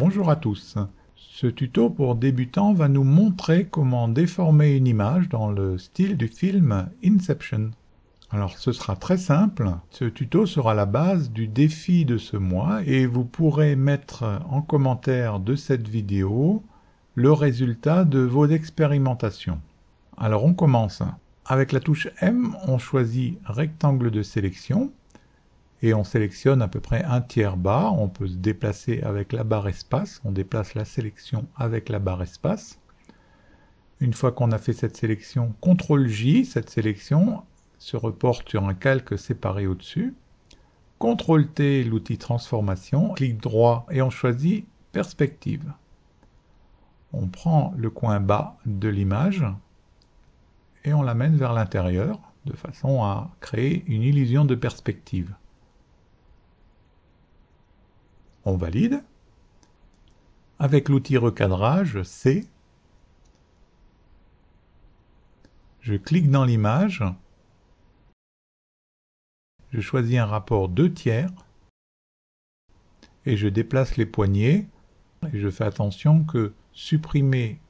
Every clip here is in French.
Bonjour à tous. Ce tuto pour débutants va nous montrer comment déformer une image dans le style du film Inception. Alors ce sera très simple, ce tuto sera la base du défi de ce mois et vous pourrez mettre en commentaire de cette vidéo le résultat de vos expérimentations. Alors on commence. Avec la touche M, on choisit rectangle de sélection et on sélectionne à peu près un tiers bas. On peut se déplacer avec la barre espace, on déplace la sélection avec la barre espace. Une fois qu'on a fait cette sélection, CTRL J, cette sélection se reporte sur un calque séparé au-dessus. CTRL T, l'outil transformation, clic droit et on choisit perspective. On prend le coin bas de l'image et on l'amène vers l'intérieur de façon à créer une illusion de perspective. On valide. Avec l'outil recadrage C, je clique dans l'image, je choisis un rapport 2 tiers et je déplace les poignées et je fais attention que supprimer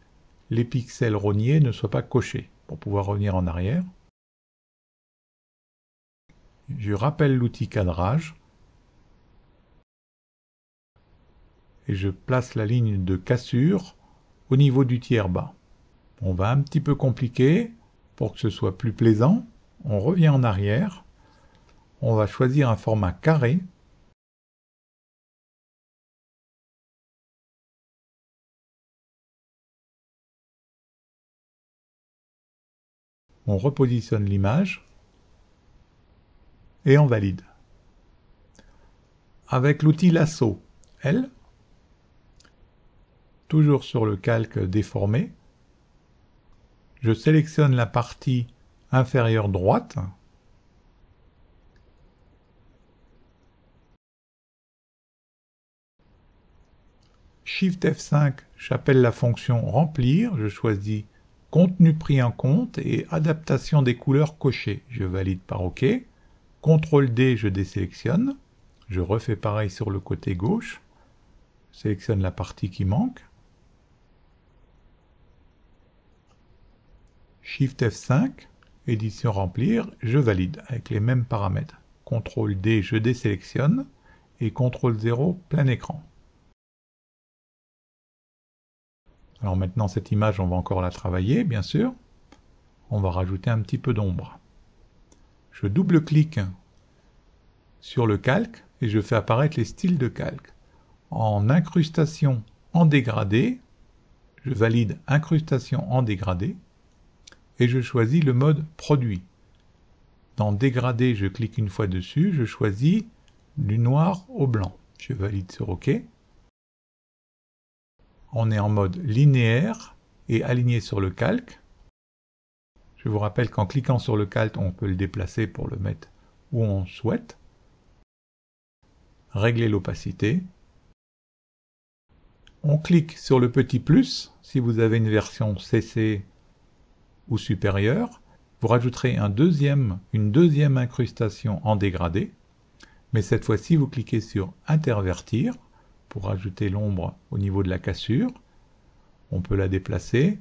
les pixels rognés ne soit pas coché pour pouvoir revenir en arrière. Je rappelle l'outil cadrage et je place la ligne de cassure au niveau du tiers bas. On va un petit peu compliquer pour que ce soit plus plaisant. On revient en arrière. On va choisir un format carré. On repositionne l'image et on valide. Avec l'outil lasso L, toujours sur le calque déformé, je sélectionne la partie inférieure droite. Shift F5, j'appelle la fonction remplir, je choisis contenu pris en compte et adaptation des couleurs cochées. Je valide par OK. CTRL D, je désélectionne. Je refais pareil sur le côté gauche. Je sélectionne la partie qui manque. Shift F5, édition remplir, je valide avec les mêmes paramètres. CTRL D, je désélectionne et CTRL 0, plein écran. Alors maintenant cette image, on va encore la travailler, bien sûr. On va rajouter un petit peu d'ombre. Je double-clique sur le calque et je fais apparaître les styles de calque. En incrustation en dégradé, je valide incrustation en dégradé et je choisis le mode produit. Dans dégradé, je clique une fois dessus, je choisis du noir au blanc. Je valide sur OK. On est en mode linéaire et aligné sur le calque. Je vous rappelle qu'en cliquant sur le calque, on peut le déplacer pour le mettre où on souhaite. Régler l'opacité. On clique sur le petit plus si vous avez une version CC ou supérieure. Vous rajouterez une deuxième incrustation en dégradé. Mais cette fois-ci, vous cliquez sur intervertir pour ajouter l'ombre au niveau de la cassure. On peut la déplacer.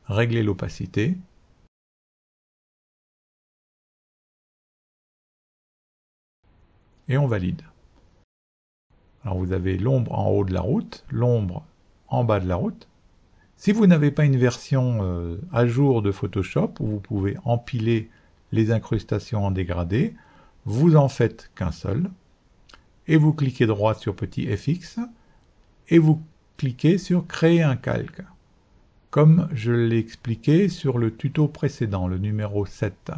Régler l'opacité. Et on valide. Alors vous avez l'ombre en haut de la route, l'ombre en bas de la route. Si vous n'avez pas une version à jour de Photoshop, où vous pouvez empiler les incrustations en dégradé, vous en faites qu'un seul, et vous cliquez droit sur petit FX, et vous cliquez sur Créer un calque. Comme je l'ai expliqué sur le tuto précédent, le numéro 7.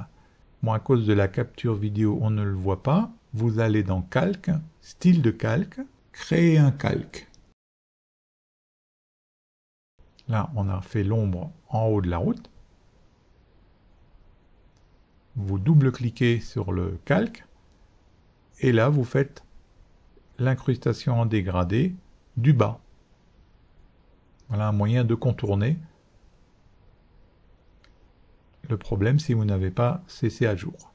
Moi, à cause de la capture vidéo, on ne le voit pas. Vous allez dans Calque, Style de calque, Créer un calque. Là, on a fait l'ombre en haut de la route. Vous double-cliquez sur le calque. Et là, vous faites l'incrustation en dégradé du bas. Voilà un moyen de contourner le problème si vous n'avez pas CC à jour.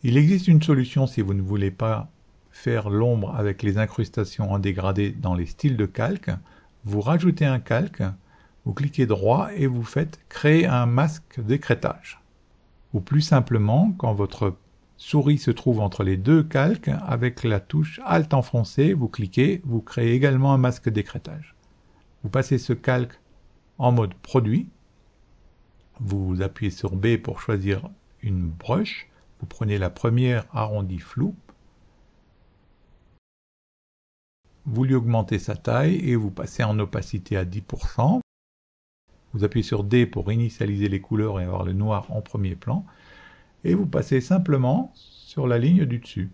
Il existe une solution si vous ne voulez pas faire l'ombre avec les incrustations en dégradé dans les styles de calque, vous rajoutez un calque, vous cliquez droit et vous faites créer un masque d'écrêtage. Ou plus simplement, quand votre souris se trouve entre les deux calques, avec la touche Alt enfoncée, vous cliquez, vous créez également un masque d'écrêtage. Vous passez ce calque en mode produit, vous appuyez sur B pour choisir une brush, vous prenez la première arrondie floue, vous lui augmentez sa taille et vous passez en opacité à 10%. Vous appuyez sur D pour initialiser les couleurs et avoir le noir en premier plan. Et vous passez simplement sur la ligne du dessus.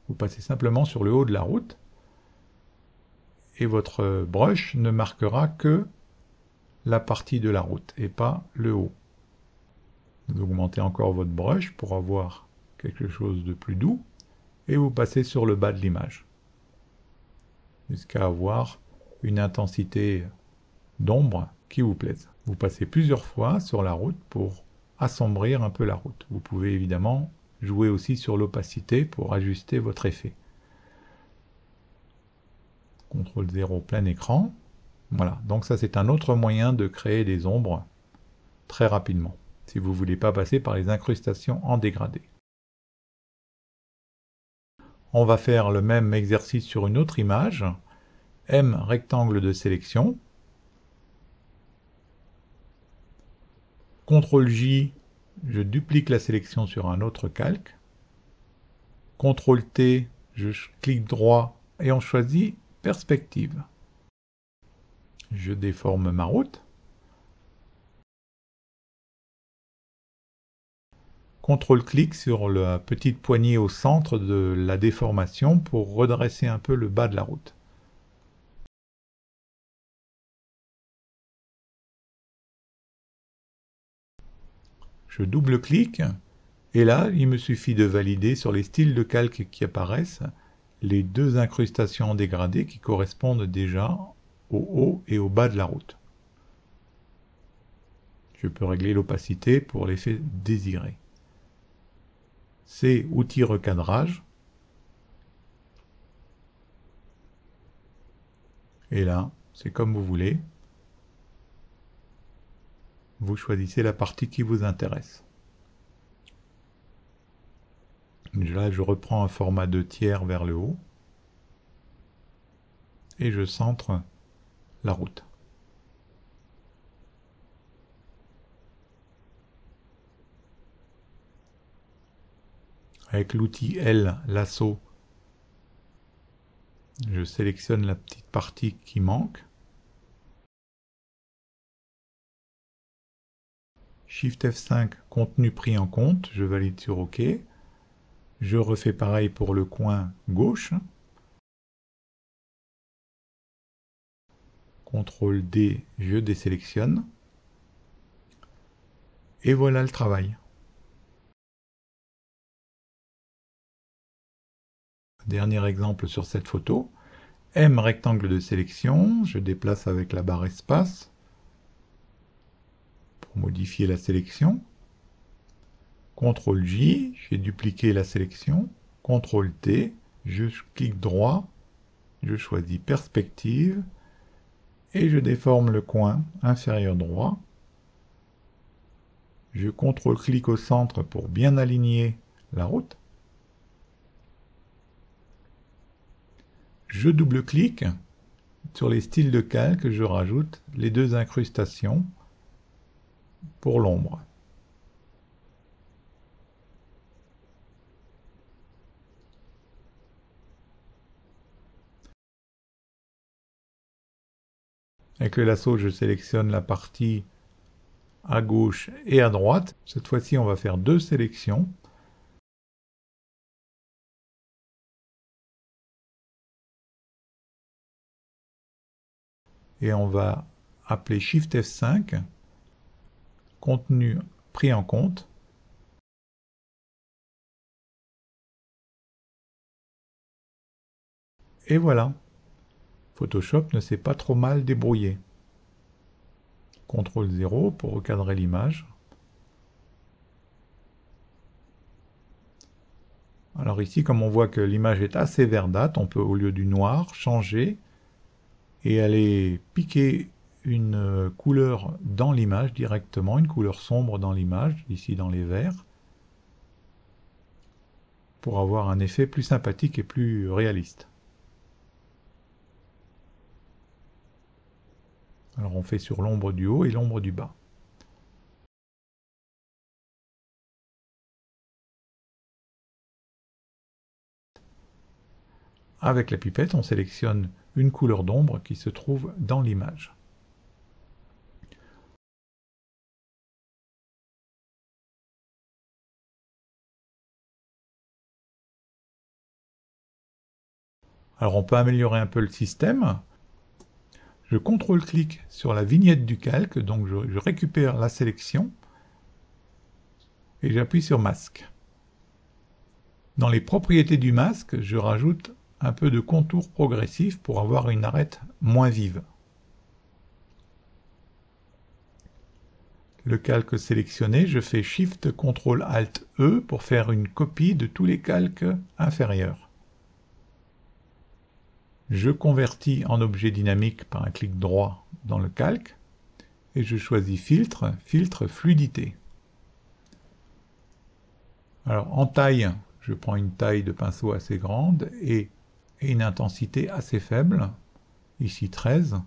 Vous passez simplement sur le haut de la route. Et votre brush ne marquera que la partie de la route et pas le haut. Vous augmentez encore votre brush pour avoir quelque chose de plus doux. Et vous passez sur le bas de l'image. Jusqu'à avoir une intensité d'ombre qui vous plaise. Vous passez plusieurs fois sur la route pour assombrir un peu la route. Vous pouvez évidemment jouer aussi sur l'opacité pour ajuster votre effet. CTRL 0 plein écran. Voilà, donc ça c'est un autre moyen de créer des ombres très rapidement, si vous ne voulez pas passer par les incrustations en dégradé. On va faire le même exercice sur une autre image. M rectangle de sélection. CTRL J, je duplique la sélection sur un autre calque. CTRL T, je clique droit et on choisit perspective. Je déforme ma route. CTRL-clic sur la petite poignée au centre de la déformation pour redresser un peu le bas de la route. Je double-clique et là, il me suffit de valider sur les styles de calque qui apparaissent les deux incrustations dégradées qui correspondent déjà au haut et au bas de la route. Je peux régler l'opacité pour l'effet désiré. C'est outil recadrage. Et là, c'est comme vous voulez. Vous choisissez la partie qui vous intéresse. Là, je reprends un format 2/3 vers le haut. Et je centre la route. Avec l'outil L, lasso, je sélectionne la petite partie qui manque. Shift F5, contenu pris en compte, je valide sur OK. Je refais pareil pour le coin gauche. CTRL D, je désélectionne. Et voilà le travail. Dernier exemple sur cette photo. M rectangle de sélection, je déplace avec la barre espace pour modifier la sélection. CTRL J, j'ai dupliqué la sélection. CTRL T, je clique droit, je choisis perspective et je déforme le coin inférieur droit. Je CTRL-clique au centre pour bien aligner la route. Je double-clique sur les styles de calque, je rajoute les deux incrustations pour l'ombre. Avec le lasso, je sélectionne la partie à gauche et à droite. Cette fois-ci, on va faire deux sélections. Et on va appeler Shift F5, contenu pris en compte. Et voilà, Photoshop ne s'est pas trop mal débrouillé. CTRL 0 pour recadrer l'image. Alors ici, comme on voit que l'image est assez verdâtre, on peut au lieu du noir changer et aller piquer une couleur dans l'image directement, une couleur sombre dans l'image, ici dans les verts, pour avoir un effet plus sympathique et plus réaliste. Alors on fait sur l'ombre du haut et l'ombre du bas. Avec la pipette, on sélectionne une couleur d'ombre qui se trouve dans l'image. Alors on peut améliorer un peu le système. Je contrôle-clique sur la vignette du calque, donc je récupère la sélection et j'appuie sur masque. Dans les propriétés du masque, je rajoute un peu de contour progressif pour avoir une arête moins vive. Le calque sélectionné, je fais Shift Ctrl Alt E pour faire une copie de tous les calques inférieurs. Je convertis en objet dynamique par un clic droit dans le calque et je choisis Filtre, Filtre Fluidité. Alors en taille, je prends une taille de pinceau assez grande et une intensité assez faible, ici 13.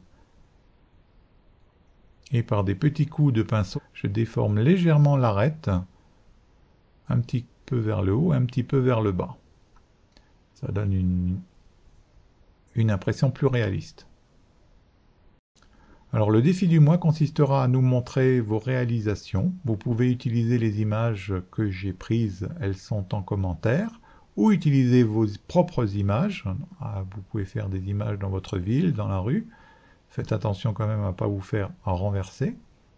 Et par des petits coups de pinceau, je déforme légèrement l'arête, un petit peu vers le haut, un petit peu vers le bas. Ça donne une impression plus réaliste. Alors le défi du mois consistera à nous montrer vos réalisations. Vous pouvez utiliser les images que j'ai prises, elles sont en commentaire, ou utiliser vos propres images. Vous pouvez faire des images dans votre ville, dans la rue. Faites attention quand même à ne pas vous faire renverser.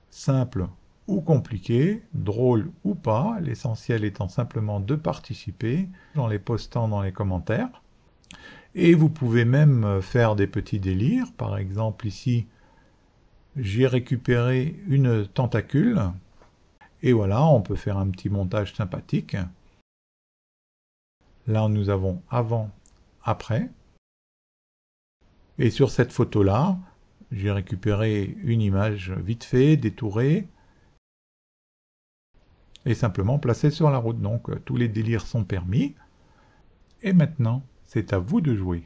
Simple ou compliqué, drôle ou pas, l'essentiel étant simplement de participer en les postant dans les commentaires. Et vous pouvez même faire des petits délires. Par exemple ici, j'ai récupéré une tentacule. Et voilà, on peut faire un petit montage sympathique. Là, nous avons avant, après. Et sur cette photo-là, j'ai récupéré une image vite fait, détourée, et simplement placée sur la route. Donc, tous les délires sont permis. Et maintenant, c'est à vous de jouer.